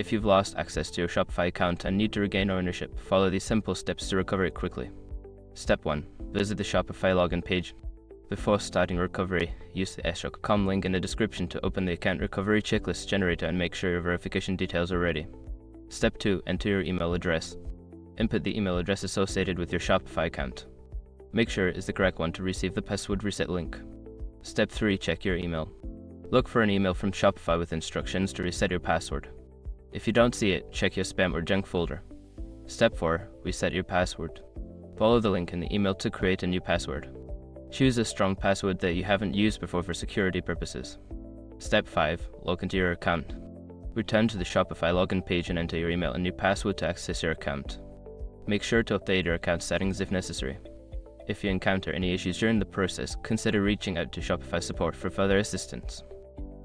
If you've lost access to your Shopify account and need to regain ownership, follow these simple steps to recover it quickly. Step 1. Visit the Shopify login page. Before starting recovery, use the s.shop.com link in the description to open the account recovery checklist generator and make sure your verification details are ready. Step 2. Enter your email address. Input the email address associated with your Shopify account. Make sure it is the correct one to receive the password reset link. Step 3. Check your email. Look for an email from Shopify with instructions to reset your password. If you don't see it, check your spam or junk folder. Step 4. Reset your password. Follow the link in the email to create a new password. Choose a strong password that you haven't used before for security purposes. Step 5. Log into your account. Return to the Shopify login page and enter your email and new password to access your account. Make sure to update your account settings if necessary. If you encounter any issues during the process, consider reaching out to Shopify support for further assistance.